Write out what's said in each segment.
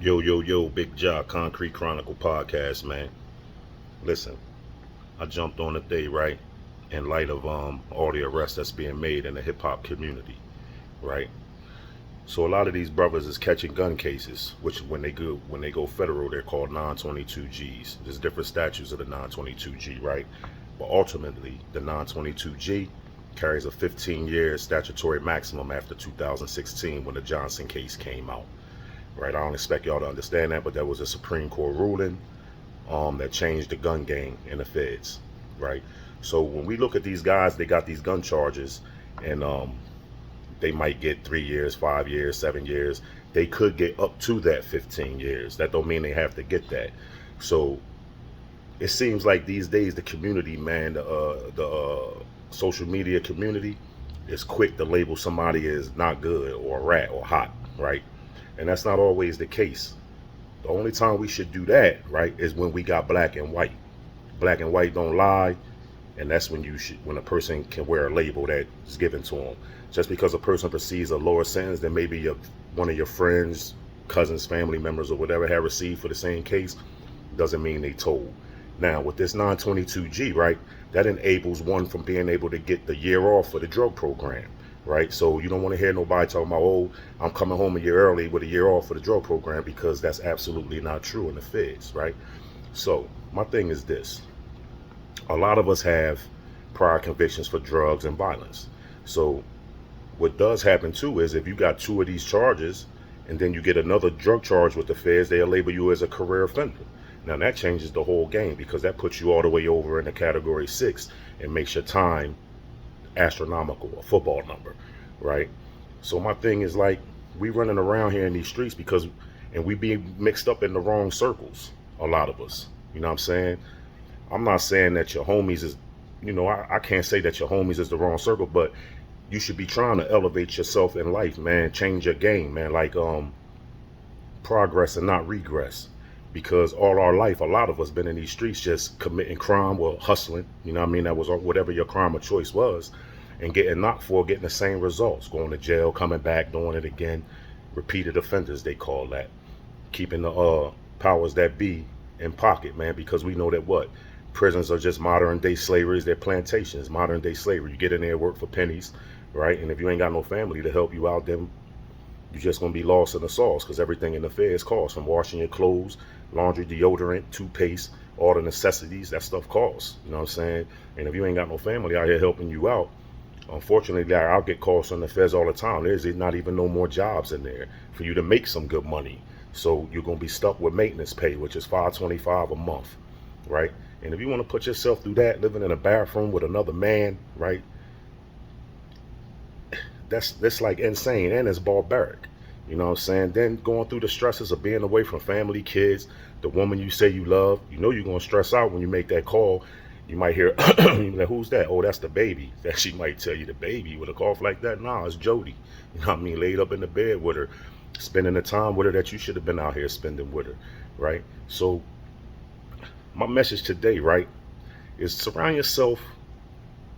Yo, yo, yo, Big Jaw Concrete Chronicle podcast, man. Listen, I jumped on today, right, in light of all the arrests that's being made in the hip hop community, right? So a lot of these brothers is catching gun cases, which when they go federal, they're called 922 Gs. There's different statutes of the 922 G, right? But ultimately, the 922 G carries a 15-year statutory maximum after 2016 when the Johnson case came out. Right, I don't expect y'all to understand that, but that was a Supreme Court ruling that changed the gun game in the feds, right? So when we look at these guys, they got these gun charges, and they might get 3 years, 5 years, 7 years. They could get up to that 15 years. That don't mean they have to get that. So it seems like these days the community, man, the social media community is quick to label somebody as not good or a rat or hot, right? And that's not always the case. The only time we should do that, right, is when we got black and white. Black and white don't lie, and that's when a person can wear a label that is given to them. Just because a person perceives a lower sentence than maybe one of your friends, cousins, family members, or whatever have received for the same case, doesn't mean they told. Now, with this 922 G, right, that enables one from being able to get the year off for the drug program. Right, so you don't want to hear nobody talking about, oh, I'm coming home a year early with a year off for the drug program, because that's absolutely not true in the feds, right? So my thing is this: a lot of us have prior convictions for drugs and violence. So what does happen too is if you got two of these charges and then you get another drug charge with the feds, they'll label you as a career offender. Now that changes the whole game, because that puts you all the way over in the category 6 and makes your time astronomical, a football number, right? So my thing is, like, we running around here in these streets and we be mixed up in the wrong circles, a lot of us. You know what I'm saying? I'm not saying that your homies is, I can't say that your homies is the wrong circle, but you should be trying to elevate yourself in life, man. Change your game, man. Like, progress and not regress. Because all our life, a lot of us been in these streets just committing crime or hustling. You know what I mean? That was whatever your crime of choice was. And getting knocked for getting the same results. Going to jail, coming back, doing it again. Repeated offenders, they call that. Keeping the powers that be in pocket, man. Because we know that what? Prisons are just modern day slavery. They're plantations, modern day slavery. You get in there, work for pennies, right? And if you ain't got no family to help you out, then you're just going to be lost in the sauce, because everything in the feds costs, from washing your clothes, laundry, deodorant, toothpaste, all the necessities. That stuff costs. You know what I'm saying? And if you ain't got no family out here helping you out, unfortunately, I'll get calls from the feds all the time. There's not even no more jobs in there for you to make some good money. So you're going to be stuck with maintenance pay, which is $525 a month, right? And if you want to put yourself through that, living in a bathroom with another man, right? That's like insane, and it's barbaric. You know what I'm saying? Then going through the stresses of being away from family, kids, the woman you say you love. You know you're going to stress out when you make that call. You might hear, you like, who's that? Oh, that's the baby. That she might tell you, the baby with a cough like that. Nah, it's Jody. You know what I mean? Laid up in the bed with her, spending the time with her that you should have been out here spending with her, right? So my message today, right, is surround yourself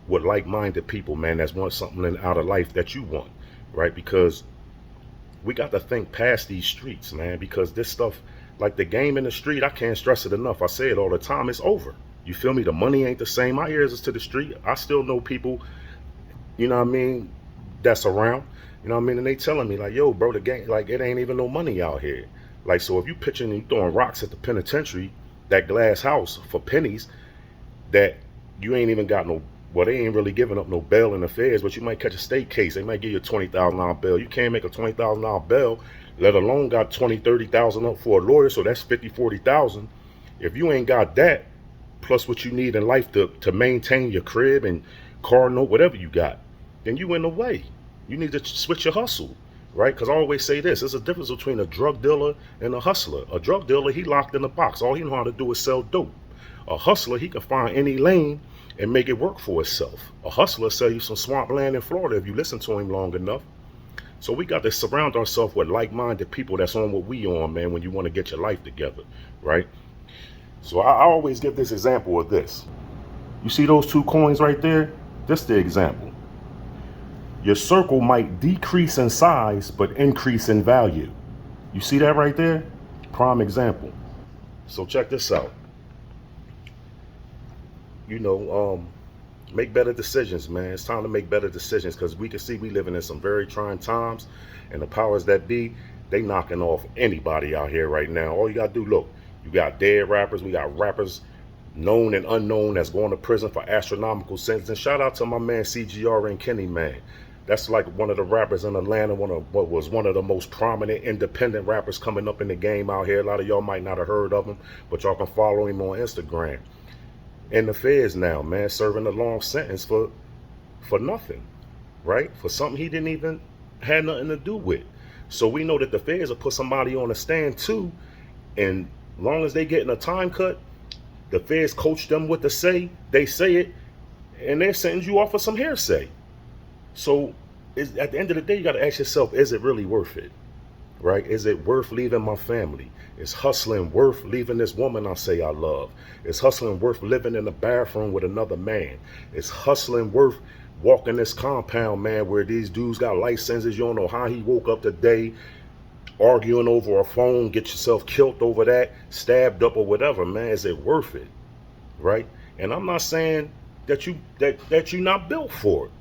with like-minded people, man, that want something out of life that you want, right? Because we got to think past these streets, man, because this stuff, like the game in the street, I can't stress it enough. I say it all the time, it's over. You feel me? The money ain't the same. My ears is to the street. I still know people, you know what I mean, that's around, you know what I mean, and they telling me, like, yo, bro, the game, like, it ain't even no money out here. Like, so if you pitching and throwing rocks at the penitentiary, that glass house for pennies, that you ain't even got no, well, they ain't really giving up no bail in the feds, but you might catch a state case. They might give you a $20,000 bail. You can't make a $20,000 bail, let alone got 20, 30,000 up for a lawyer. So that's 50, 40,000. If you ain't got that, plus what you need in life to maintain your crib and car note, whatever you got, then you in the way. You need to switch your hustle, right? Because I always say this: there's a difference between a drug dealer and a hustler. A drug dealer, he locked in a box. All he know how to do is sell dope. A hustler, he can find any lane and make it work for itself. A hustler sell you some swamp land in Florida if you listen to him long enough. So we got to surround ourselves with like-minded people that's on what we on, man, when you want to get your life together, right? So I always give this example of this. You see those two coins right there? That's the example. Your circle might decrease in size, but increase in value. You see that right there? Prime example. So check this out. You know, make better decisions, man. It's time to make better decisions because we can see we living in some very trying times, and the powers that be, they knocking off anybody out here right now. All you gotta do, look, you got dead rappers, we got rappers known and unknown that's going to prison for astronomical sentences. And shout out to my man CGR and Kenny, man. That's like one of the rappers in Atlanta, one of the most prominent independent rappers coming up in the game out here. A lot of y'all might not have heard of him, but y'all can follow him on Instagram. In the feds now, man, serving a long sentence for nothing, right? For something he didn't even had nothing to do with. So we know that the feds will put somebody on a stand too, and long as they getting a time cut, the feds coach them what to say, they say it, and they're sending you off for some hearsay. So at the end of the day, you got to ask yourself, is it really worth it? Right? Is it worth leaving my family? Is hustling worth leaving this woman I say I love? Is hustling worth living in the bathroom with another man? Is hustling worth walking this compound, man, where these dudes got licenses? You don't know how he woke up today, arguing over a phone, get yourself killed over that, stabbed up or whatever, man. Is it worth it? Right? And I'm not saying that you're not built for it.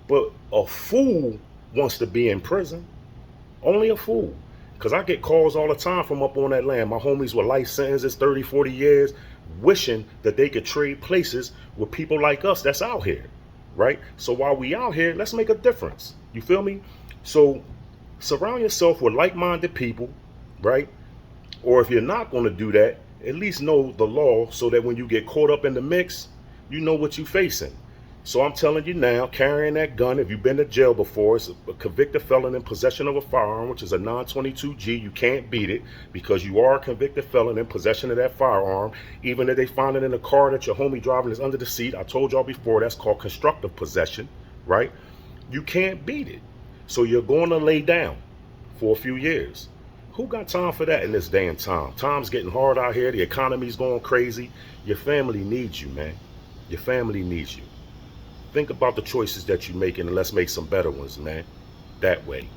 But a fool wants to be in prison. Only a fool. Because I get calls all the time from up on that land. My homies with life sentences, 30, 40 years, wishing that they could trade places with people like us that's out here. Right? So while we out here, let's make a difference. You feel me? So surround yourself with like-minded people, right? Or if you're not going to do that, at least know the law so that when you get caught up in the mix, you know what you're facing. So I'm telling you now, carrying that gun, if you've been to jail before, it's a convicted felon in possession of a firearm, which is a 922G. You can't beat it because you are a convicted felon in possession of that firearm. Even if they find it in the car that your homie driving is under the seat, I told y'all before, that's called constructive possession, right? You can't beat it. So you're going to lay down for a few years. Who got time for that in this day and time? Time's getting hard out here. The economy's going crazy. Your family needs you, man. Your family needs you. Think about the choices that you're making, and let's make some better ones, man. That way.